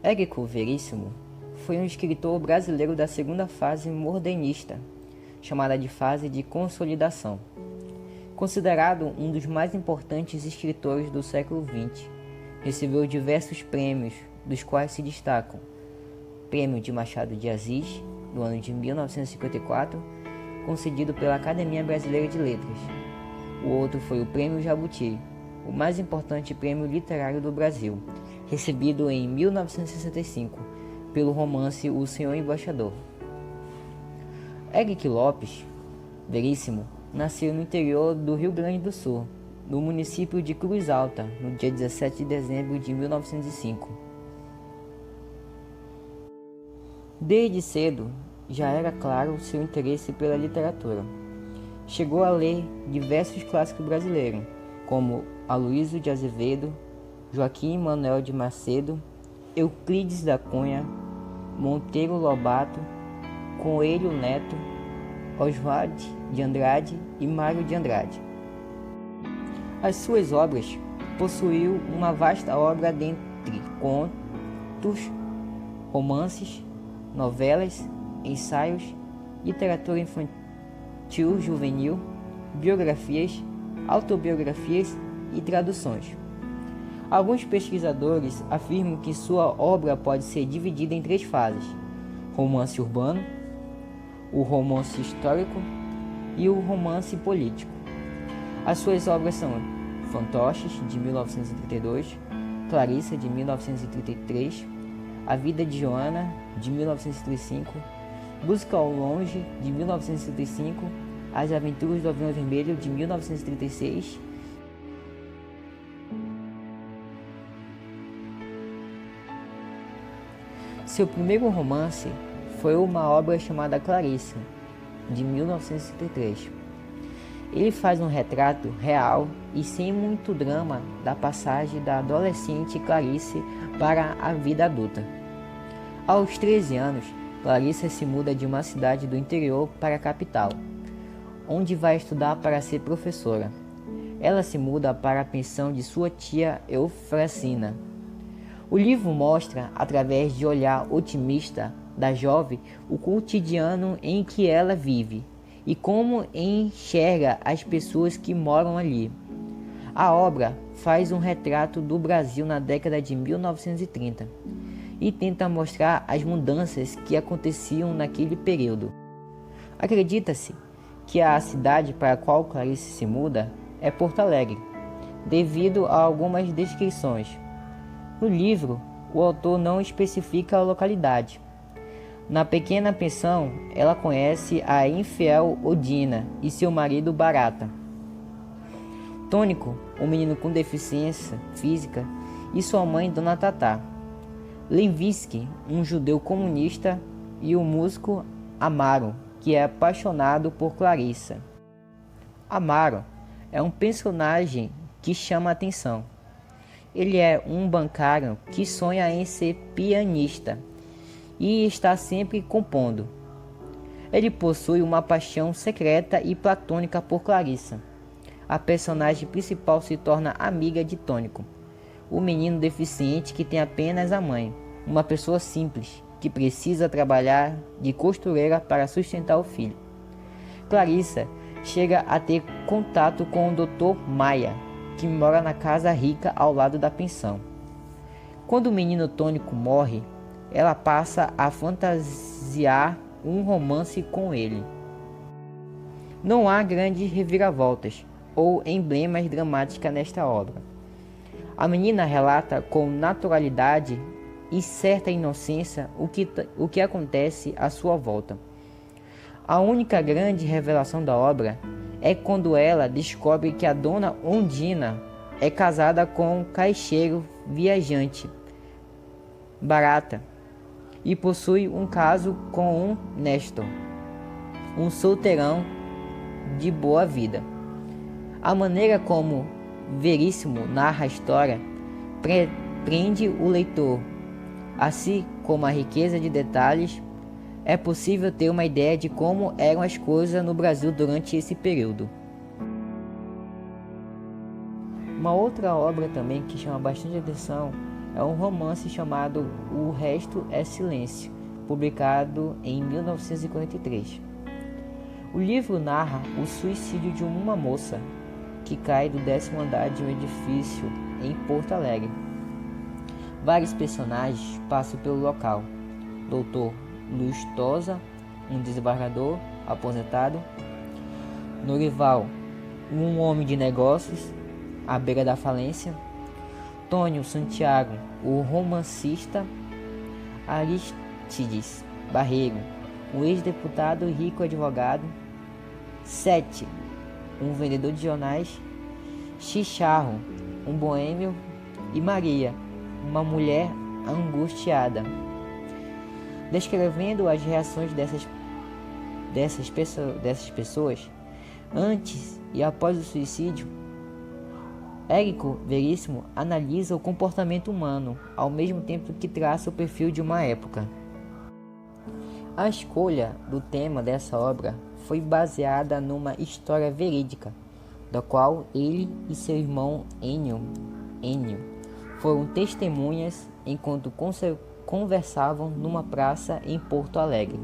Érico Veríssimo foi um escritor brasileiro da segunda fase modernista, chamada de fase de consolidação. Considerado um dos mais importantes escritores do século XX, recebeu diversos prêmios, dos quais se destacam Prêmio de Machado de Assis, do ano de 1954, concedido pela Academia Brasileira de Letras. O outro foi o Prêmio Jabuti, o mais importante prêmio literário do Brasil, recebido em 1965 pelo romance O Senhor Embaixador. Érico Lopes Veríssimo nasceu no interior do Rio Grande do Sul, no município de Cruz Alta, no dia 17 de dezembro de 1905. Desde cedo já era claro seu interesse pela literatura. Chegou a ler diversos clássicos brasileiros, como Aloysio de Azevedo, Joaquim Manuel de Macedo, Euclides da Cunha, Monteiro Lobato, Coelho Neto, Oswald de Andrade e Mário de Andrade. As suas obras possuíam uma vasta obra dentre contos, romances, novelas, ensaios, literatura infantil juvenil, biografias, autobiografias e traduções. Alguns pesquisadores afirmam que sua obra pode ser dividida em 3 fases: romance urbano, o romance histórico e o romance político. As suas obras são Fantoches, de 1932, Clarissa, de 1933, A Vida de Joana, de 1935, Busca ao Longe, de 1935, As Aventuras do Avião Vermelho, de 1936. Seu primeiro romance foi uma obra chamada Clarissa, de 1933. Ele faz um retrato real e sem muito drama da passagem da adolescente Clarice para a vida adulta. Aos 13 anos, Clarissa se muda de uma cidade do interior para a capital, onde vai estudar para ser professora. Ela se muda para a pensão de sua tia Eufrasina. O livro mostra, através de olhar otimista da jovem, o cotidiano em que ela vive e como enxerga as pessoas que moram ali. A obra faz um retrato do Brasil na década de 1930 e tenta mostrar as mudanças que aconteciam naquele período. Acredita-se que a cidade para a qual Clarice se muda é Porto Alegre, devido a algumas descrições. No livro, o autor não especifica a localidade. Na pequena pensão, ela conhece a infiel Odina e seu marido Barata. Tônico, um menino com deficiência física, e sua mãe Dona Tatá. Levinsky, um judeu comunista, e o músico Amaro, que é apaixonado por Clarissa. Amaro é um personagem que chama a atenção. Ele é um bancário que sonha em ser pianista e está sempre compondo. Ele possui uma paixão secreta e platônica por Clarissa. A personagem principal se torna amiga de Tônico, o menino deficiente que tem apenas a mãe, uma pessoa simples, que precisa trabalhar de costureira para sustentar o filho. Clarissa chega a ter contato com o Dr. Maia, que mora na casa rica ao lado da pensão. Quando o menino Tônico morre, ela passa a fantasiar um romance com ele. Não há grandes reviravoltas ou emblemas dramáticos nesta obra. A menina relata com naturalidade e certa inocência o que acontece à sua volta. A única grande revelação da obra é quando ela descobre que a dona Ondina é casada com um caixeiro viajante, Barata, e possui um caso com um Néstor, um solteirão de boa vida. A maneira como Veríssimo narra a história prende o leitor, assim como a riqueza de detalhes. É possível ter uma ideia de como eram as coisas no Brasil durante esse período. Uma outra obra também que chama bastante atenção é um romance chamado O Resto é Silêncio, publicado em 1943. O livro narra o suicídio de uma moça que cai do 10º andar de um edifício em Porto Alegre. Vários personagens passam pelo local. Dr. Luiz Tosa, um desembargador aposentado. Norival, um homem de negócios à beira da falência. Tônio Santiago, o romancista. Aristides Barreiro, um ex-deputado e rico advogado. Sete, um vendedor de jornais. Chicharro, um boêmio. E Maria, uma mulher angustiada. Descrevendo as reações dessas pessoas antes e após o suicídio, Érico Veríssimo analisa o comportamento humano, ao mesmo tempo que traça o perfil de uma época. A escolha do tema dessa obra foi baseada numa história verídica, da qual ele e seu irmão Ennio foram testemunhas enquanto conversavam numa praça em Porto Alegre.